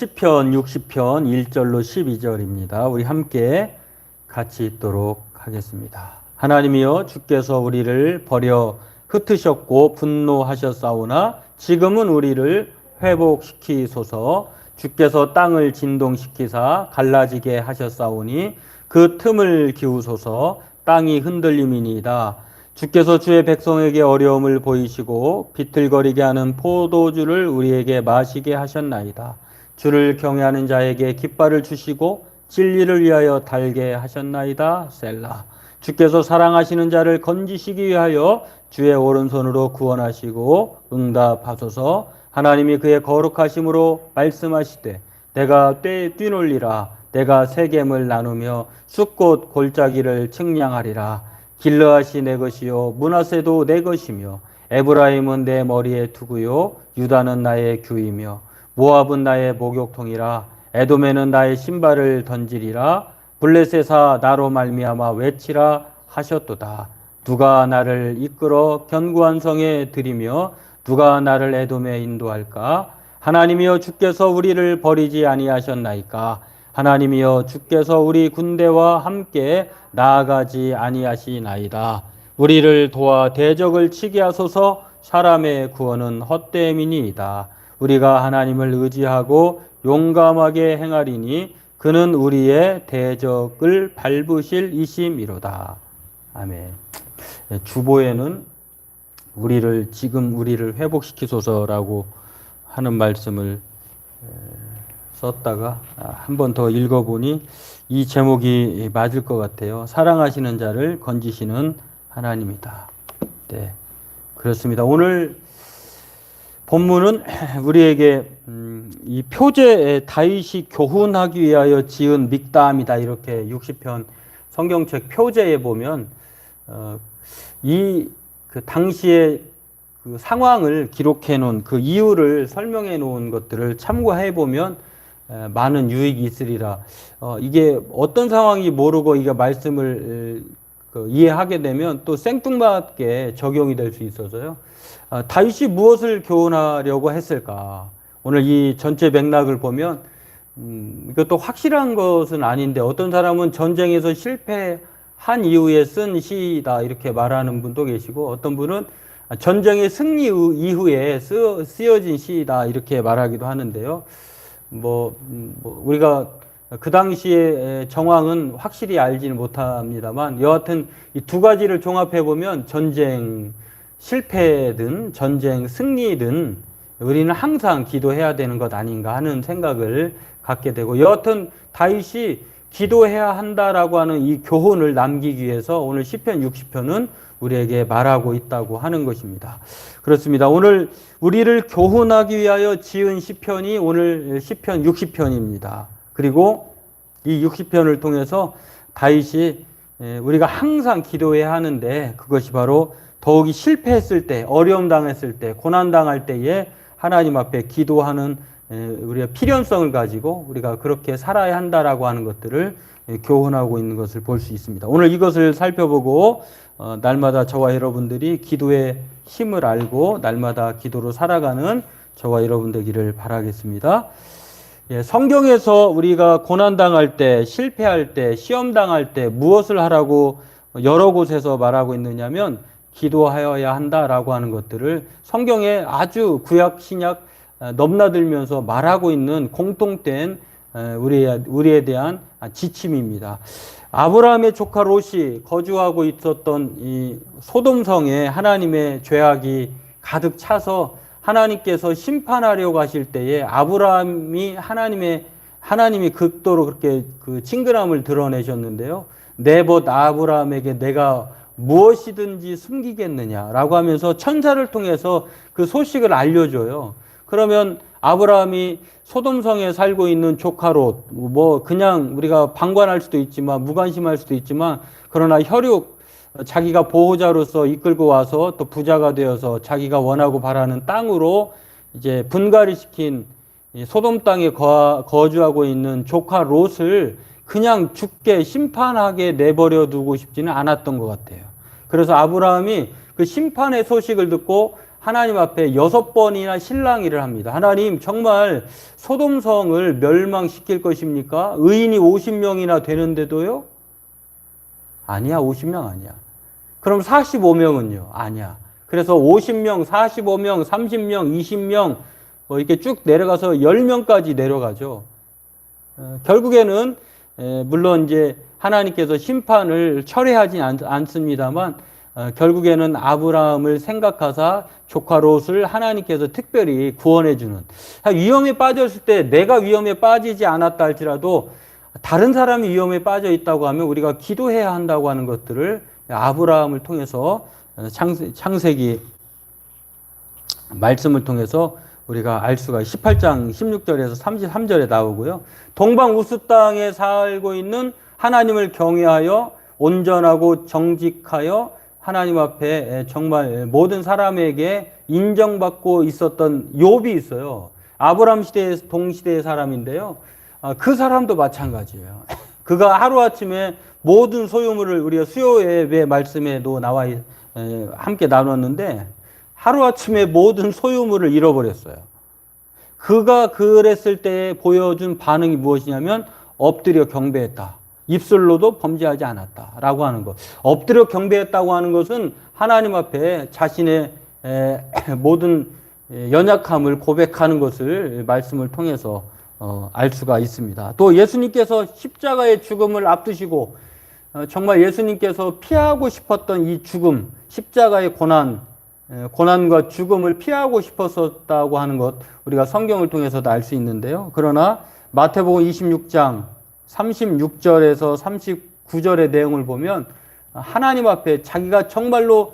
시편 60편 1절로 12절입니다. 우리 함께 같이 읽도록 하겠습니다. 하나님이여 주께서 우리를 버려 흩으셨고 분노하셨사오나 지금은 우리를 회복시키소서. 주께서 땅을 진동시키사 갈라지게 하셨사오니 그 틈을 기우소서. 땅이 흔들림이니이다. 주께서 주의 백성에게 어려움을 보이시고 비틀거리게 하는 포도주를 우리에게 마시게 하셨나이다. 주를 경외하는 자에게 깃발을 주시고 진리를 위하여 달게 하셨나이다. 셀라. 주께서 사랑하시는 자를 건지시기 위하여 주의 오른손으로 구원하시고 응답하소서. 하나님이 그의 거룩하심으로 말씀하시되 내가 뛰놀리라. 내가 세겜을 나누며 숫꽃 골짜기를 측량하리라. 길르앗이 내 것이요 므낫세도 내 것이며 에브라임은 내 머리에 두고요 유다는 나의 규이며 모압은 나의 목욕통이라. 에돔에는 나의 신발을 던지리라. 블레셋아 나로 말미암아 외치라 하셨도다. 누가 나를 이끌어 견고한 성에 들이며 누가 나를 에돔에 인도할까? 하나님이여 주께서 우리를 버리지 아니하셨나이까? 하나님이여 주께서 우리 군대와 함께 나아가지 아니하시나이다. 우리를 도와 대적을 치게 하소서. 사람의 구원은 헛됨이니이다. 우리가 하나님을 의지하고 용감하게 행하리니 그는 우리의 대적을 밟으실 이심이로다. 아멘. 주보에는 지금 우리를 회복시키소서라고 하는 말씀을 썼다가 한 번 더 읽어보니 이 제목이 맞을 것 같아요. 사랑하시는 자를 건지시는 하나님이다. 네, 그렇습니다. 오늘 본문은 우리에게 이 표제 다윗이 교훈하기 위하여 지은 믹담이다. 이렇게 60편 성경책 표제에 보면 그 당시의 그 상황을 기록해 놓은 그 이유를 설명해 놓은 것들을 참고해 보면 많은 유익이 있으리라. 이게 어떤 상황이 모르고 이게 말씀을 이해하게 되면 또 생뚱맞게 적용이 될 수 있어서요. 다윗이 무엇을 교훈하려고 했을까? 오늘 이 전체 맥락을 보면 이것도 확실한 것은 아닌데 어떤 사람은 전쟁에서 실패한 이후에 쓴 시다 이렇게 말하는 분도 계시고 어떤 분은 전쟁의 승리 이후에 쓰여진 시다 이렇게 말하기도 하는데요. 우리가 그 당시의 정황은 확실히 알지는 못합니다만 여하튼 이 두 가지를 종합해 보면 전쟁 실패든 전쟁 승리든 우리는 항상 기도해야 되는 것 아닌가 하는 생각을 갖게 되고 여하튼 다윗이 기도해야 한다라고 하는 이 교훈을 남기기 위해서 오늘 시편 60편은 우리에게 말하고 있다고 하는 것입니다. 그렇습니다. 오늘 우리를 교훈하기 위하여 지은 시편이 오늘 시편 60편입니다. 그리고 이 60편을 통해서 다윗이 우리가 항상 기도해야 하는데 그것이 바로 더욱이 실패했을 때, 어려움 당했을 때, 고난 당할 때에 하나님 앞에 기도하는 우리가 필연성을 가지고 우리가 그렇게 살아야 한다라고 하는 것들을 교훈하고 있는 것을 볼 수 있습니다. 오늘 이것을 살펴보고 날마다 저와 여러분들이 기도의 힘을 알고 날마다 기도로 살아가는 저와 여러분 되기를 바라겠습니다. 성경에서 우리가 고난당할 때, 실패할 때, 시험당할 때 무엇을 하라고 여러 곳에서 말하고 있느냐면 기도하여야 한다라고 하는 것들을 성경에 아주 구약, 신약 넘나들면서 말하고 있는 공통된 우리에 대한 지침입니다. 아브라함의 조카 롯이 거주하고 있었던 이 소돔성에 하나님의 죄악이 가득 차서 하나님께서 심판하려고 하실 때에 아브라함이 하나님이 극도로 그렇게 그 친근함을 드러내셨는데요. 네봇 아브라함에게 내가 무엇이든지 숨기겠느냐라고 하면서 천사를 통해서 그 소식을 알려줘요. 그러면 아브라함이 소돔성에 살고 있는 조카 롯, 그냥 우리가 방관할 수도 있지만 무관심할 수도 있지만 그러나 자기가 보호자로서 이끌고 와서 또 부자가 되어서 자기가 원하고 바라는 땅으로 이제 분갈이 시킨 소돔 땅에 거주하고 있는 조카 롯을 그냥 죽게 심판하게 내버려 두고 싶지는 않았던 것 같아요. 그래서 아브라함이 그 심판의 소식을 듣고 하나님 앞에 6번이나 실랑이를 합니다. 하나님, 정말 소돔성을 멸망시킬 것입니까? 의인이 50명이나 되는데도요? 아니야, 50명 아니야. 그럼 45명은요? 아니야. 그래서 50명, 45명, 30명, 20명 뭐 이렇게 쭉 내려가서 10명까지 내려가죠. 결국에는 물론 이제 하나님께서 심판을 철회하지 않습니다만 결국에는 아브라함을 생각하사 조카 롯을 하나님께서 특별히 구원해 주는, 위험에 빠졌을 때 내가 위험에 빠지지 않았다 할지라도 다른 사람이 위험에 빠져 있다고 하면 우리가 기도해야 한다고 하는 것들을 아브라함을 통해서 창세기 말씀을 통해서 우리가 알 수가 18장 16절에서 33절에 나오고요. 동방 우스 땅에 살고 있는 하나님을 경외하여 온전하고 정직하여 하나님 앞에 정말 모든 사람에게 인정받고 있었던 욥이 있어요. 아브라함 시대 동시대의 사람인데요. 그 사람도 마찬가지예요. 그가 하루아침에 모든 소유물을, 우리가 수요예배 말씀에도 나와 함께 나눴는데 하루아침에 모든 소유물을 잃어버렸어요. 그가 그랬을 때 보여준 반응이 무엇이냐면 엎드려 경배했다. 입술로도 범죄하지 않았다라고 하는 것. 엎드려 경배했다고 하는 것은 하나님 앞에 자신의 모든 연약함을 고백하는 것을 말씀을 통해서 알 수가 있습니다. 또 예수님께서 십자가의 죽음을 앞두시고 정말 예수님께서 피하고 싶었던 이 죽음, 십자가의 고난과 죽음을 피하고 싶었었다고 하는 것, 우리가 성경을 통해서도 알 수 있는데요. 그러나 마태복음 26장 36절에서 39절의 내용을 보면 하나님 앞에 자기가 정말로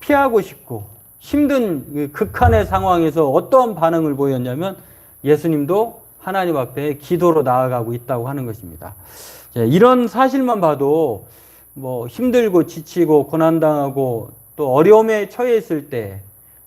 피하고 싶고 힘든 극한의 상황에서 어떠한 반응을 보였냐면 예수님도 하나님 앞에 기도로 나아가고 있다고 하는 것입니다. 이런 사실만 봐도 뭐 힘들고 지치고 고난당하고 또 어려움에 처해 있을 때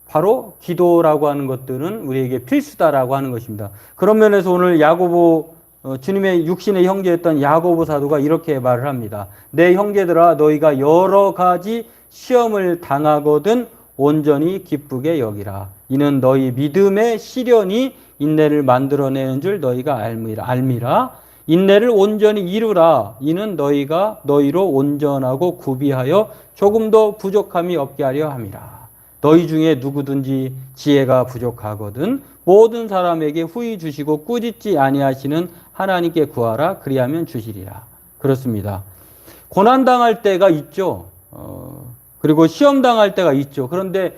바로 기도라고 하는 것들은 우리에게 필수다라고 하는 것입니다. 그런 면에서 오늘 야고보, 주님의 육신의 형제였던 야고보 사도가 이렇게 말을 합니다. 내 형제들아, 너희가 여러 가지 시험을 당하거든 온전히 기쁘게 여기라. 이는 너희 믿음의 시련이 인내를 만들어내는 줄 너희가 알미라. 인내를 온전히 이루라. 이는 너희가 너희로 온전하고 구비하여 조금도 부족함이 없게 하려 함이라. 너희 중에 누구든지 지혜가 부족하거든 모든 사람에게 후히 주시고 꾸짖지 아니하시는 하나님께 구하라. 그리하면 주시리라. 그렇습니다. 고난당할 때가 있죠. 그리고 시험당할 때가 있죠. 그런데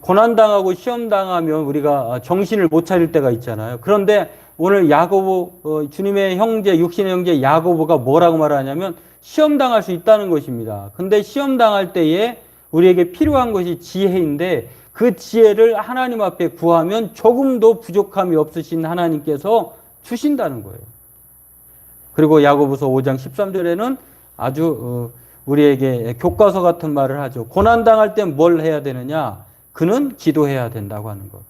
고난당하고 시험당하면 우리가 정신을 못 차릴 때가 있잖아요. 그런데 오늘 야고보, 주님의 형제, 육신의 형제 야고보가 뭐라고 말하냐면 시험당할 수 있다는 것입니다. 근데 시험당할 때에 우리에게 필요한 것이 지혜인데 그 지혜를 하나님 앞에 구하면 조금도 부족함이 없으신 하나님께서 주신다는 거예요. 그리고 야고보서 5장 13절에는 아주 우리에게 교과서 같은 말을 하죠. 고난당할 때 뭘 해야 되느냐? 그는 기도해야 된다고 하는 것.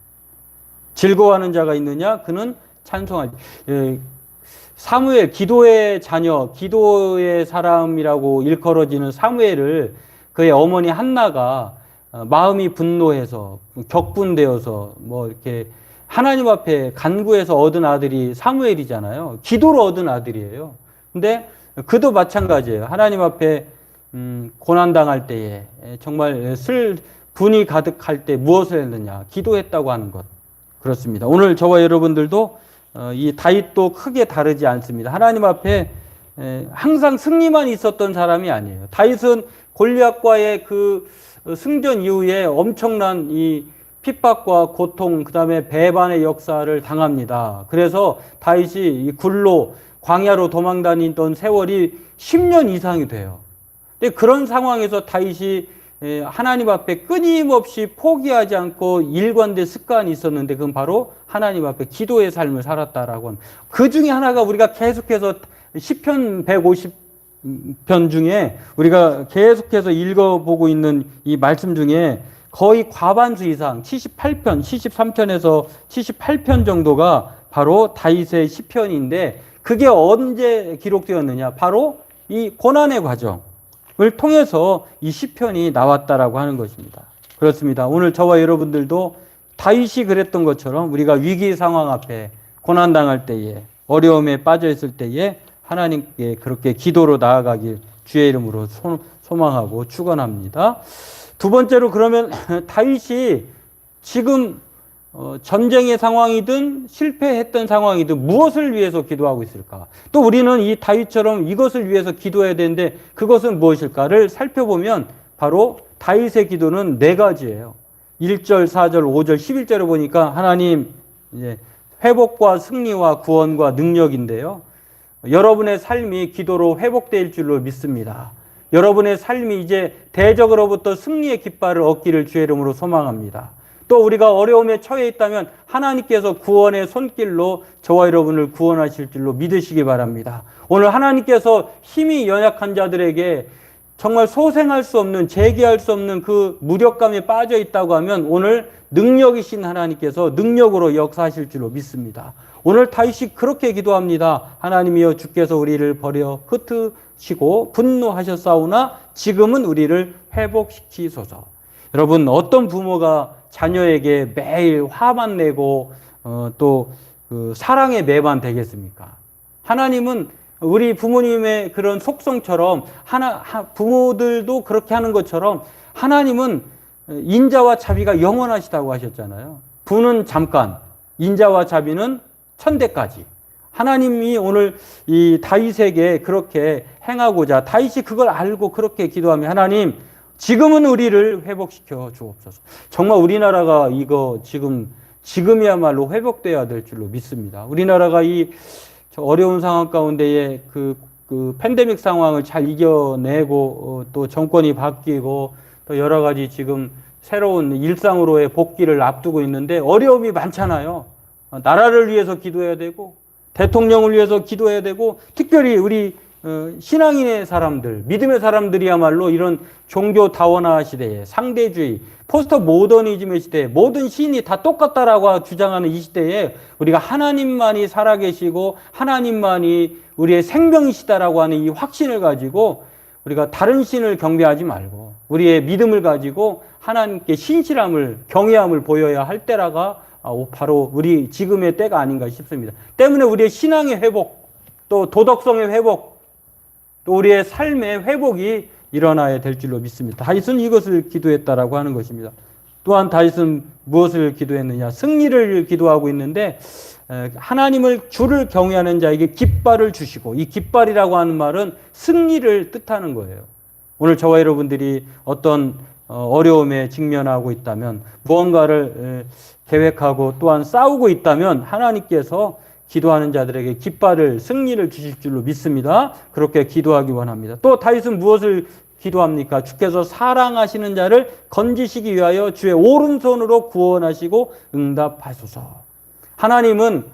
즐거워하는 자가 있느냐? 그는 찬송하지. 사무엘, 기도의 자녀, 기도의 사람이라고 일컬어지는 사무엘을 그의 어머니 한나가 마음이 분노해서 격분되어서 뭐 이렇게 하나님 앞에 간구해서 얻은 아들이 사무엘이잖아요. 기도로 얻은 아들이에요. 근데 그도 마찬가지예요. 하나님 앞에 고난당할 때에 정말 분이 가득할 때 무엇을 했느냐? 기도했다고 하는 것. 그렇습니다. 오늘 저와 여러분들도 이 다윗도 크게 다르지 않습니다. 하나님 앞에 항상 승리만 있었던 사람이 아니에요. 다윗은 골리앗과의 그 승전 이후에 엄청난 이 핍박과 고통, 그 다음에 배반의 역사를 당합니다. 그래서 다윗이 이 굴로 광야로 도망 다니던 세월이 10년 이상이 돼요. 근데 그런 상황에서 다윗이 하나님 앞에 끊임없이 포기하지 않고 일관된 습관이 있었는데 그건 바로 하나님 앞에 기도의 삶을 살았다라고 합니다. 그 중에 하나가 우리가 계속해서 시편 150편 중에 우리가 계속해서 읽어보고 있는 이 말씀 중에 거의 과반수 이상 78편, 73편에서 78편 정도가 바로 다윗의 시편인데 그게 언제 기록되었느냐? 바로 이 고난의 과정을 통해서 이 시편이 나왔다라고 하는 것입니다. 그렇습니다. 오늘 저와 여러분들도 다윗이 그랬던 것처럼 우리가 위기 상황 앞에 고난당할 때에 어려움에 빠져 있을 때에 하나님께 그렇게 기도로 나아가길 주의 이름으로 소망하고 축원합니다. 두 번째로 그러면 다윗이 지금 전쟁의 상황이든 실패했던 상황이든 무엇을 위해서 기도하고 있을까? 또 우리는 이 다윗처럼 이것을 위해서 기도해야 되는데 그것은 무엇일까를 살펴보면 바로 다윗의 기도는 네 가지예요. 1절, 4절, 5절, 11절을 보니까 하나님 회복과 승리와 구원과 능력인데요. 여러분의 삶이 기도로 회복될 줄로 믿습니다. 여러분의 삶이 이제 대적으로부터 승리의 깃발을 얻기를 주의 이름으로 소망합니다. 또 우리가 어려움에 처해 있다면 하나님께서 구원의 손길로 저와 여러분을 구원하실 줄로 믿으시기 바랍니다. 오늘 하나님께서 힘이 연약한 자들에게 정말 소생할 수 없는, 재기할 수 없는 그 무력감에 빠져 있다고 하면 오늘 능력이신 하나님께서 능력으로 역사하실 줄로 믿습니다. 오늘 다윗이 그렇게 기도합니다. 하나님이여 주께서 우리를 버려 흩으시고 분노하셨사오나 지금은 우리를 회복시키소서. 여러분, 어떤 부모가 자녀에게 매일 화만 내고 또 그 사랑의 매만 되겠습니까? 하나님은 우리 부모님의 그런 속성처럼 부모들도 그렇게 하는 것처럼 하나님은 인자와 자비가 영원하시다고 하셨잖아요. 부는 잠깐, 인자와 자비는 천대까지. 하나님이 오늘 이 다윗에게 그렇게 행하고자 다윗이 그걸 알고 그렇게 기도하며 하나님 지금은 우리를 회복시켜 주옵소서. 정말 우리나라가 이거 지금이야말로 회복돼야 될 줄로 믿습니다. 우리나라가 이 어려운 상황 가운데에 그 팬데믹 상황을 잘 이겨내고 또 정권이 바뀌고 또 여러 가지 지금 새로운 일상으로의 복귀를 앞두고 있는데 어려움이 많잖아요. 나라를 위해서 기도해야 되고 대통령을 위해서 기도해야 되고 특별히 우리 신앙인의 사람들, 믿음의 사람들이야말로 이런 종교 다원화 시대에 상대주의, 포스트 모더니즘의 시대에 모든 신이 다 똑같다라고 주장하는 이 시대에 우리가 하나님만이 살아계시고 하나님만이 우리의 생명이시다라고 하는 이 확신을 가지고 우리가 다른 신을 경배하지 말고 우리의 믿음을 가지고 하나님께 신실함을, 경외함을 보여야 할 때라가 바로 우리 지금의 때가 아닌가 싶습니다. 때문에 우리의 신앙의 회복, 또 도덕성의 회복, 또 우리의 삶의 회복이 일어나야 될 줄로 믿습니다. 다윗은 이것을 기도했다라고 하는 것입니다. 또한 다윗은 무엇을 기도했느냐? 승리를 기도하고 있는데 하나님을 주를 경외하는 자에게 깃발을 주시고 이 깃발이라고 하는 말은 승리를 뜻하는 거예요. 오늘 저와 여러분들이 어떤 어려움에 직면하고 있다면 무언가를 계획하고 또한 싸우고 있다면 하나님께서 기도하는 자들에게 깃발을 승리를 주실 줄로 믿습니다. 그렇게 기도하기 원합니다. 또 다윗은 무엇을 기도합니까? 주께서 사랑하시는 자를 건지시기 위하여 주의 오른손으로 구원하시고 응답하소서. 하나님은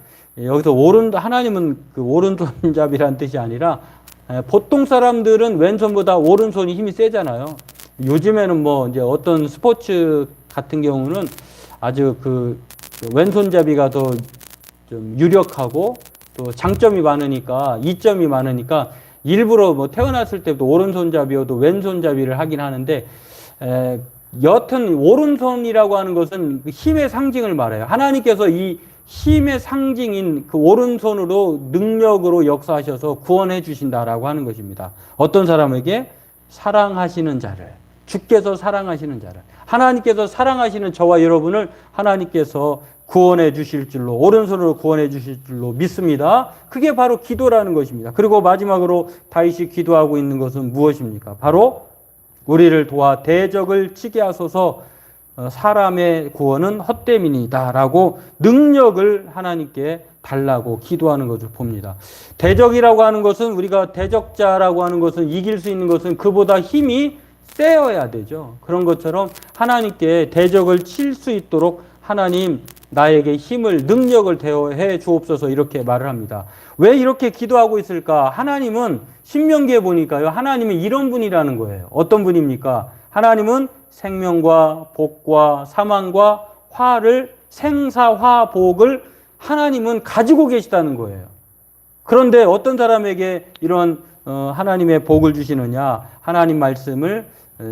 여기서 하나님은 그 오른손잡이라는 뜻이 아니라 보통 사람들은 왼손보다 오른손이 힘이 세잖아요. 요즘에는 뭐 이제 어떤 스포츠 같은 경우는 아주 그 왼손잡이가 더 좀 유력하고 또 장점이 많으니까 이점이 많으니까 일부러 뭐 태어났을 때부터 오른손잡이여도 왼손잡이를 하긴 하는데 여튼 오른손이라고 하는 것은 힘의 상징을 말해요. 하나님께서 이 힘의 상징인 그 오른손으로 능력으로 역사하셔서 구원해 주신다라고 하는 것입니다. 어떤 사람에게? 사랑하시는 자를, 주께서 사랑하시는 자를, 하나님께서 사랑하시는 저와 여러분을 하나님께서 구원해 주실 줄로, 오른손으로 구원해 주실 줄로 믿습니다. 그게 바로 기도라는 것입니다. 그리고 마지막으로 다윗이 기도하고 있는 것은 무엇입니까? 바로 우리를 도와 대적을 치게 하소서. 사람의 구원은 헛됨이니다 라고 능력을 하나님께 달라고 기도하는 것을 봅니다. 대적이라고 하는 것은, 우리가 대적자라고 하는 것은, 이길 수 있는 것은 그보다 힘이 세어야 되죠. 그런 것처럼 하나님께 대적을 칠 수 있도록 하나님 나에게 힘을, 능력을 대여해 주옵소서, 이렇게 말을 합니다. 왜 이렇게 기도하고 있을까? 하나님은 신명기에 보니까요, 하나님은 이런 분이라는 거예요. 어떤 분입니까? 하나님은 생명과 복과 사망과 화를, 생사화복을 하나님은 가지고 계시다는 거예요. 그런데 어떤 사람에게 이런 하나님의 복을 주시느냐? 하나님 말씀을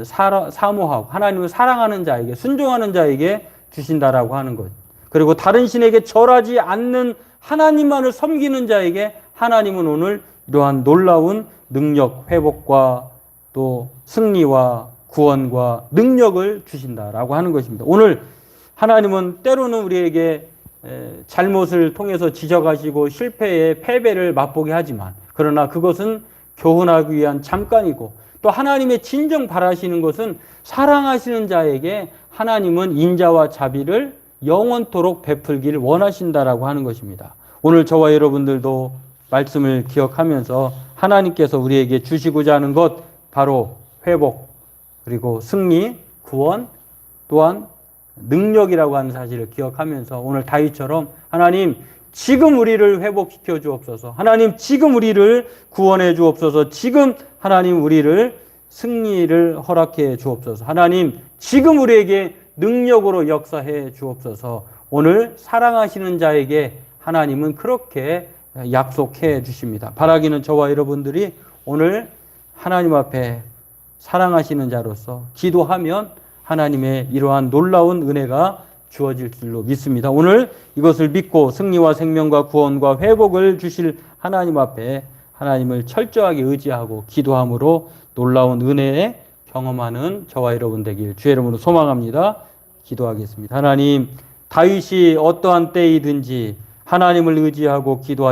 사모하고 하나님을 사랑하는 자에게, 순종하는 자에게 주신다라고 하는 것. 그리고 다른 신에게 절하지 않는 하나님만을 섬기는 자에게 하나님은 오늘 이러한 놀라운 능력, 회복과 또 승리와 구원과 능력을 주신다라고 하는 것입니다. 오늘 하나님은 때로는 우리에게 잘못을 통해서 지적하시고 실패의 패배를 맛보게 하지만, 그러나 그것은 교훈하기 위한 잠깐이고, 또 하나님의 진정 바라시는 것은 사랑하시는 자에게 하나님은 인자와 자비를 영원토록 베풀길 원하신다라고 하는 것입니다. 오늘 저와 여러분들도 말씀을 기억하면서 하나님께서 우리에게 주시고자 하는 것, 바로 회복, 그리고 승리, 구원, 또한 능력이라고 하는 사실을 기억하면서 오늘 다윗처럼 하나님 지금 우리를 회복시켜 주옵소서, 하나님 지금 우리를 구원해 주옵소서, 지금 하나님 우리를 승리를 허락해 주옵소서, 하나님 지금 우리에게 능력으로 역사해 주옵소서. 오늘 사랑하시는 자에게 하나님은 그렇게 약속해 주십니다. 바라기는 저와 여러분들이 오늘 하나님 앞에 사랑하시는 자로서 기도하면 하나님의 이러한 놀라운 은혜가 주어질 줄로 믿습니다. 오늘 이것을 믿고 승리와 생명과 구원과 회복을 주실 하나님 앞에 하나님을 철저하게 의지하고 기도함으로 놀라운 은혜에 경험하는 저와 여러분 되길 주의 이름으로 소망합니다. 기도하겠습니다. 하나님, 다윗이 어떠한 때이든지 하나님을 의지하고 기도하여